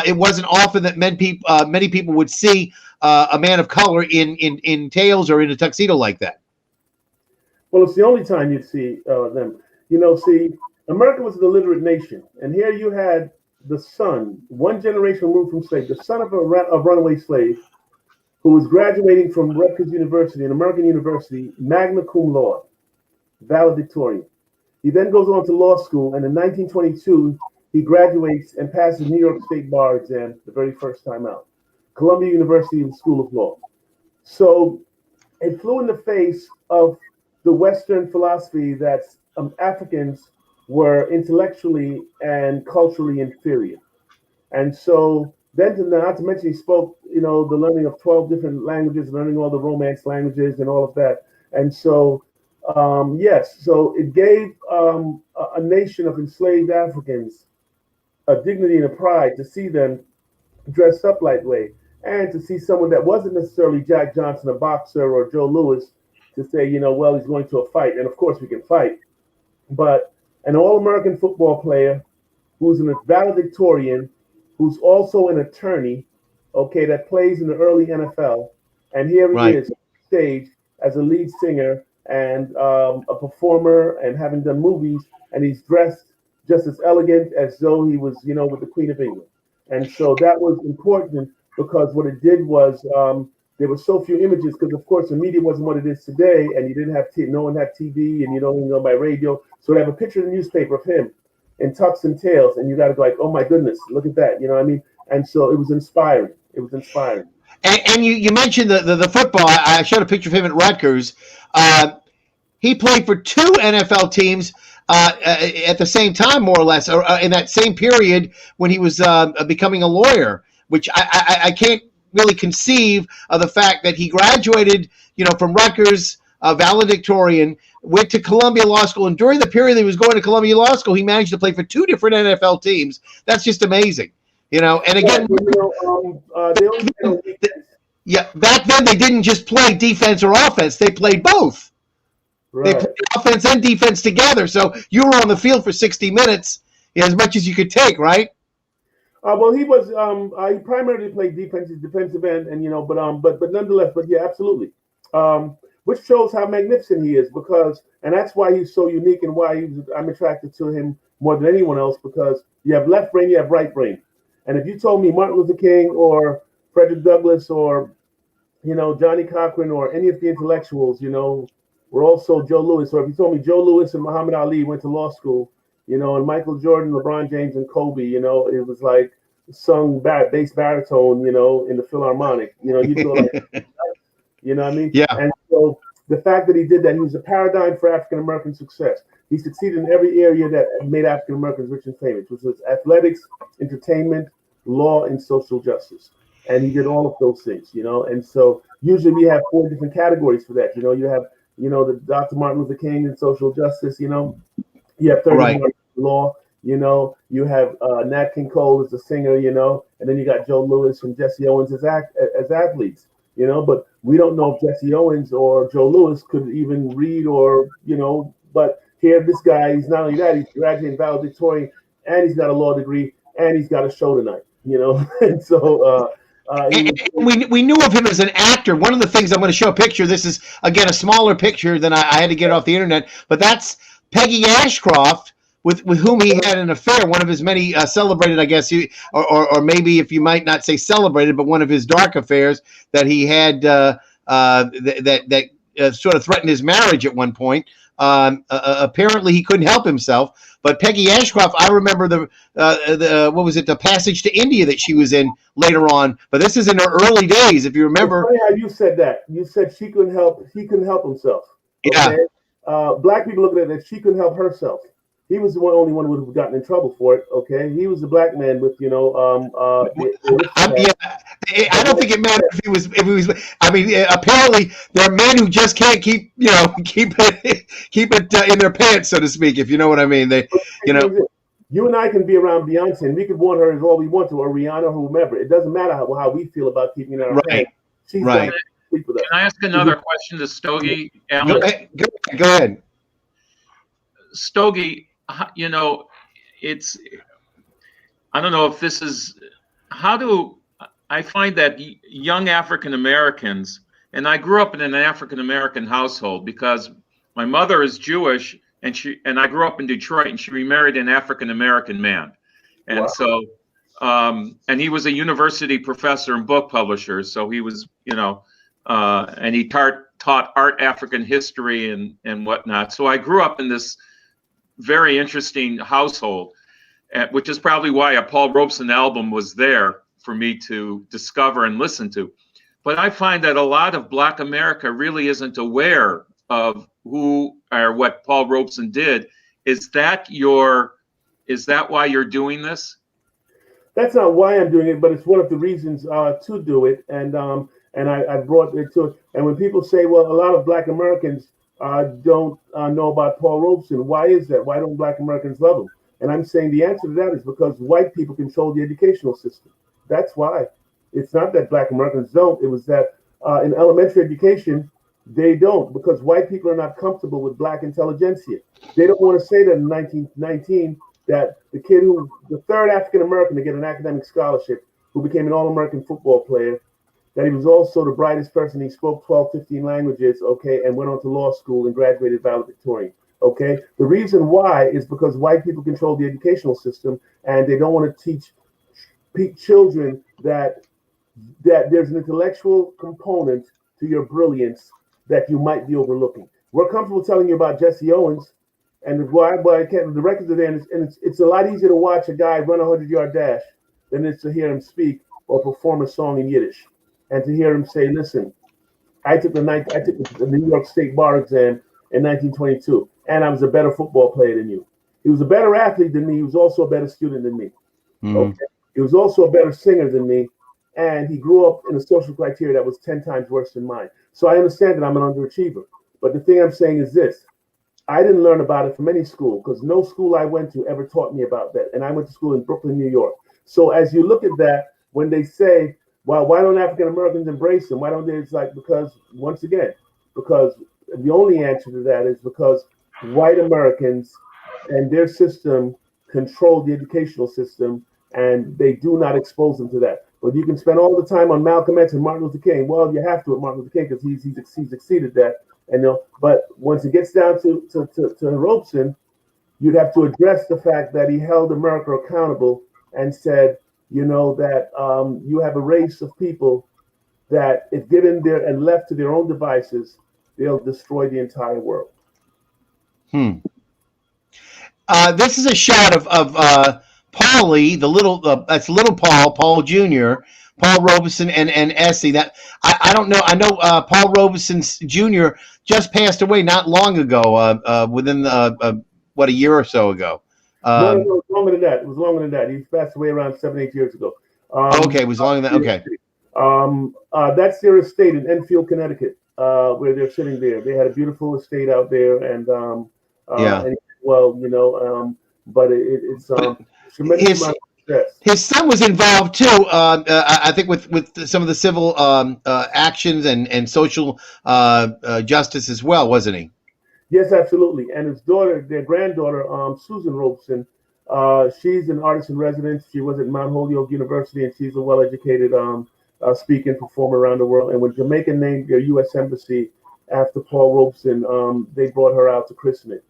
it wasn't often that many people would see a man of color in tails or in a tuxedo like that. Well, it's the only time you'd see them. See, America was an illiterate nation, and here you had the son, one generation removed from slave, the son of a runaway slave, who was graduating from Rutgers University, an American university, magna cum laude, valedictorian. He then goes on to law school, and in 1922, he graduates and passes New York State bar exam the very first time out, Columbia University School of Law. So it flew in the face of the Western philosophy that Africans were intellectually and culturally inferior. And so then, not to mention, he spoke, the learning of 12 different languages, learning all the Romance languages and all of that. And so, yes, so it gave a nation of enslaved Africans a dignity and a pride to see them dressed up like way, and to see someone that wasn't necessarily Jack Johnson, a boxer, or Joe Louis, to say, well, he's going to a fight. And of course we can fight, but an all-American football player who's a valedictorian, who's also an attorney, okay, that plays in the early NFL. And here he is on stage as a lead singer and a performer and having done movies, and he's dressed just as elegant as though he was, with the Queen of England. And so that was important, because what it did was there were so few images, because of course the media wasn't what it is today, and you didn't have no one had TV, and you don't even know by radio. So they have a picture in the newspaper of him in tux and tails, and you got to go like, oh my goodness, look at that, you know what I mean? And so it was inspiring. It was inspiring. And you mentioned the football. I showed a picture of him at Rutgers. He played for 2 NFL teams. at the same time, more or less, or in that same period when he was becoming a lawyer, which I can't really conceive of the fact that he graduated, from Rutgers, valedictorian, went to Columbia Law School, and during the period that he was going to Columbia Law School, he managed to play for 2 different NFL teams. That's just amazing, And again, back then they didn't just play defense or offense; they played both. Right. They played offense and defense together. So you were on the field for 60 minutes, as much as you could take, right? Well, he was. He primarily played defensive end, and but nonetheless, yeah, absolutely. Which shows how magnificent he is, and that's why he's so unique, and why I'm attracted to him more than anyone else, because you have left brain, you have right brain, and if you told me Martin Luther King or Frederick Douglass or Johnny Cochran or any of the intellectuals, were also Joe Louis, or if you told me Joe Louis and Muhammad Ali went to law school, and Michael Jordan, LeBron James, and Kobe, it was like sung bass baritone, in the Philharmonic, you'd go like, you know what I mean? Yeah. And so the fact that he did that, he was a paradigm for African American success. He succeeded in every area that made African Americans rich and famous, which was athletics, entertainment, law, and social justice. And he did all of those things, And so usually we have 4 different categories for that. You have, the Dr. Martin Luther King in social justice. You have 30 right. law. You have Nat King Cole as a singer. And then you got Joe Louis and Jesse Owens as athletes. But we don't know if Jesse Owens or Joe Louis could even read or, but here this guy, he's not only that, he's graduating valedictorian, and he's got a law degree, and he's got a show tonight, and so we knew of him as an actor. One of the things I'm going to show a picture. This is again a smaller picture than I had to get off the internet, but that's Peggy Ashcroft, with whom he had an affair. One of his many celebrated, I guess, or maybe if you might not say celebrated, but one of his dark affairs that he had that sort of threatened his marriage at one point. Apparently, he couldn't help himself. But Peggy Ashcroft, I remember the Passage to India that she was in later on. But this is in her early days, if you remember. It's funny how you said that. You said he couldn't help himself. Okay? Yeah. Black people look at it that she couldn't help herself. He was the only one who would have gotten in trouble for it. Okay, he was a black man with I don't think it mattered if he was. I mean, apparently there are men who just can't keep it in their pants, so to speak. If you know what I mean, You and I can be around Beyonce, and we could want her as all we want to, or Rihanna, or whomever. It doesn't matter how we feel about keeping it in our pants. She's right. Can I ask another question to Stogie? Alan? Go ahead. Stogie, it's, I don't know if this is, I find that young African Americans, and I grew up in an African American household because my mother is Jewish, and I grew up in Detroit, and she remarried an African American man. And wow. So, and he was a university professor and book publisher. So he was, and he taught art, African history and whatnot. So I grew up in this very interesting household, which is probably why a Paul Robeson album was there for me to discover and listen to. But I find that a lot of Black America really isn't aware of who or what Paul Robeson did. Is that why you're doing this? That's not why I'm doing it, but it's one of the reasons to do it. And I brought it to it. And when people say, well, a lot of Black Americans don't know about Paul Robeson, why is that? Why don't Black Americans love him? And I'm saying the answer to that is because white people control the educational system. That's why. It's not that Black Americans don't. It was that in elementary education, they don't, because white people are not comfortable with Black intelligentsia. They don't want to say that in 1919 that the third African American to get an academic scholarship, who became an All-American football player, that he was also the brightest person. He spoke 12, 15 languages, okay, and went on to law school and graduated valedictorian, okay? The reason why is because white people control the educational system, and they don't want to teach children that there's an intellectual component to your brilliance that you might be overlooking. We're comfortable telling you about Jesse Owens, and why I can't. The records are there, and it's a lot easier to watch a guy run a 100-yard dash than it's to hear him speak or perform a song in Yiddish, and to hear him say, "Listen, I took the New York State bar exam in 1922, and I was a better football player than you. He was a better athlete than me. He was also a better student than me. Okay. He was also a better singer than me, and he grew up in a social criteria that was 10 times worse than mine. So I understand that I'm an underachiever. But the thing I'm saying is this. I didn't learn about it from any school because no school I went to ever taught me about that. And I went to school in Brooklyn, New York. So as you look at that, when they say, well, why don't African Americans embrace them? Why don't they? It's like, because once again, because the only answer to that is because white Americans and their system control the educational system, and they do not expose them to that. But you can spend all the time on Malcolm X and Martin Luther King. Well, you have to with Martin Luther King because he's exceeded that. And but once it gets down to Robeson, you'd have to address the fact that he held America accountable and said, that you have a race of people that, if given there and left to their own devices, they'll destroy the entire world. This is a shot of Paulie, the little that's little Paul Jr., Paul Robeson and Essie. That I don't know. I know Paul Robeson Jr. just passed away not long ago, within a year or so ago. No, it was longer than that. It was longer than that. He passed away around 7-8 years ago. Okay, it was longer than that. Okay. That's their estate in Enfield, Connecticut, where they're sitting there. They had a beautiful estate out there, and but it's tremendous amount of success. His son was involved too. I think with some of the civil actions and social justice as well, wasn't he? Yes, absolutely. And his daughter, their granddaughter, Susan Robeson, she's an artist in residence. She was at Mount Holyoke University, and she's a well-educated speaking performer around the world. And when Jamaica named their U.S. Embassy after Paul Robeson, they brought her out to christen it.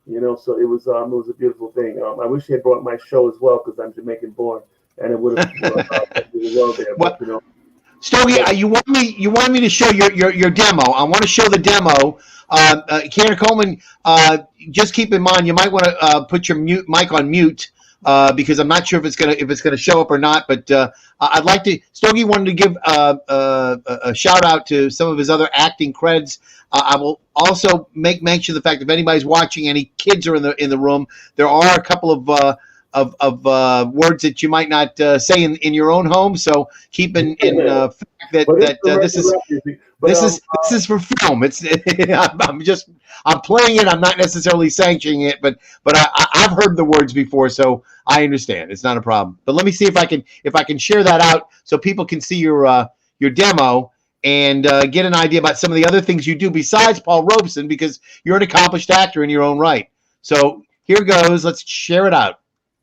So it was a beautiful thing. I wish they had brought my show as well because I'm Jamaican born, and it would have been well there. But, Stogie, you want me to show your demo? I want to show the demo. Karen Coleman, just keep in mind you might want to put your mic on mute because I'm not sure if it's gonna show up or not. But I'd like to. Stogie wanted to give a shout out to some of his other acting creds. I will also make mention of the fact if anybody's watching, any kids are in the room, there are a couple of words that you might not say in your own home. So keep in fact that this is for film. It's I'm playing it. I'm not necessarily sanctioning it, but I've heard the words before, so I understand. It's not a problem. But let me see if I can share that out so people can see your demo and get an idea about some of the other things you do besides Paul Robeson, because you're an accomplished actor in your own right. So here goes. Let's share it out.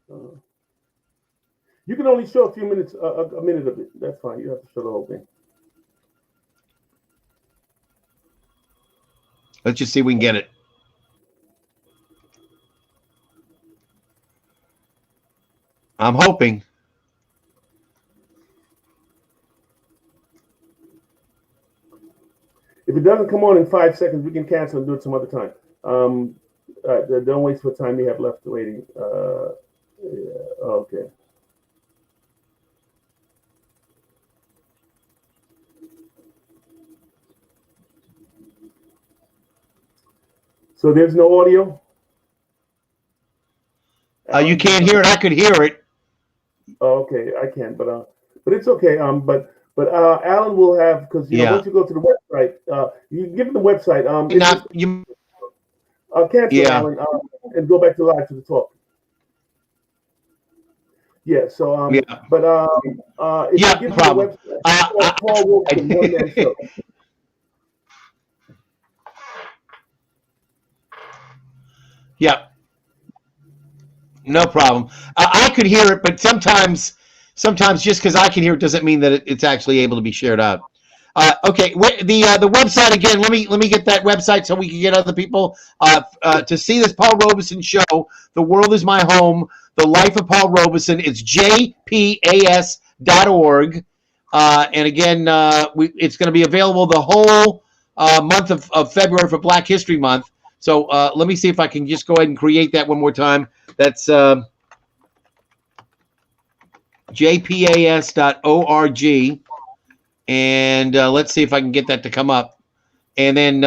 You can only show a few minutes, a minute of it. That's fine. You have to show the whole thing. Let's just see if we can get it. I'm hoping. If it doesn't come on in 5 seconds, we can cancel and do it some other time. Don't waste what time you have left waiting. Okay. So there's no audio? You can't hear it. I could hear it. Oh, okay, I can, but it's okay. But Alan will have, because once you go to the website, you can give him the website. Cancel Alan and go back to live to the talk. Yeah. So but if you give problem. him the website, Paul Robeson, one man show. Yeah. No problem. I could hear it, but sometimes just because I can hear it doesn't mean that it's actually able to be shared out. Okay, the website again. Let me get that website so we can get other people to see this Paul Robeson show. The World Is My Home. The Life of Paul Robeson. It's jpas.org. And again, it's going to be available the whole month of February for Black History Month. So let me see if I can just go ahead and create that one more time. That's jpas.org. And let's see if I can get that to come up. And then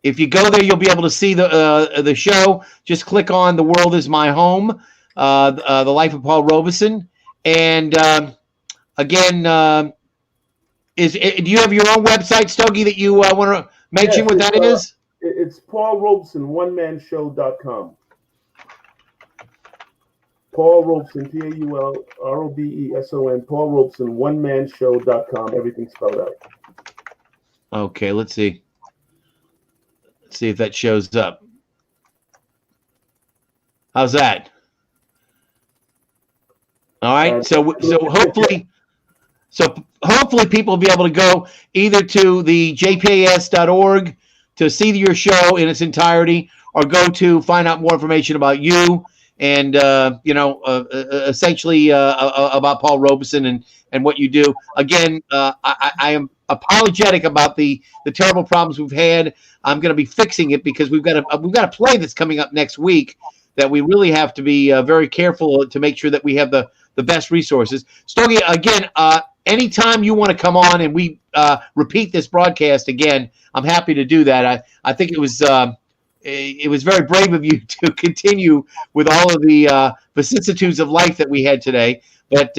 If you go there, you'll be able to see the show. Just click on "The World Is My Home," the Life of Paul Robeson, and again, do you have your own website, Stogie, that you want to mention what that is? It's Paul Robeson, onemanshow.com. Paul Robeson, PaulRobeson, Paul Robeson, onemanshow.com. Everything spelled out. Okay, let's see. Let's see if that shows up. How's that? All right. So hopefully people will be able to go either to the jpas.org to see your show in its entirety, or go to find out more information about you and essentially about Paul Robeson and what you do. Again, I am apologetic about the terrible problems we've had. I'm going to be fixing it because we've got a play that's coming up next week that we really have to be very careful to make sure that we have the best resources. Stogie, again, anytime you want to come on and we repeat this broadcast again, I'm happy to do that. I think it was very brave of you to continue with all of the vicissitudes of life that we had today. But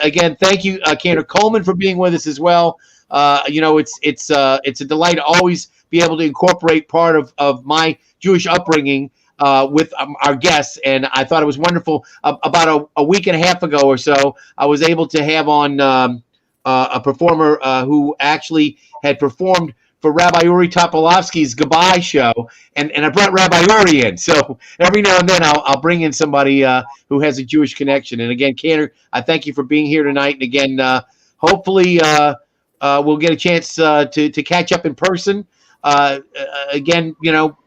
again, thank you, Cantor Coleman, for being with us as well. It's a delight to always be able to incorporate part of my Jewish upbringing with our guests, and I thought it was wonderful. About a week and a half ago or so, I was able to have on a performer who actually had performed for Rabbi Uri Topolovsky's Goodbye show, and I brought Rabbi Uri in. So every now and then I'll bring in somebody who has a Jewish connection. And again, Cantor, I thank you for being here tonight. And again, hopefully we'll get a chance to catch up in person. Again,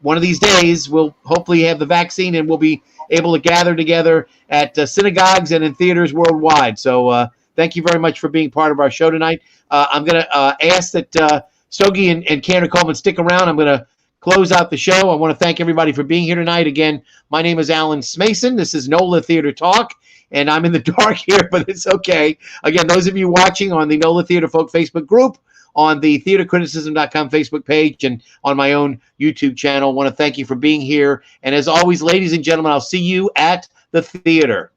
one of these days we'll hopefully have the vaccine and we'll be able to gather together at synagogues and in theaters worldwide. So thank you very much for being part of our show tonight. I'm going to ask that Stogie and Cantor Coleman stick around. I'm going to close out the show. I want to thank everybody for being here tonight. Again, my name is Alan Smason. This is NOLA Theater Talk, and I'm in the dark here, but it's okay. Again, those of you watching on the NOLA Theater Folk Facebook group, on the theatercriticism.com Facebook page, and on my own YouTube channel, I want to thank you for being here. And as always, ladies and gentlemen, I'll see you at the theater.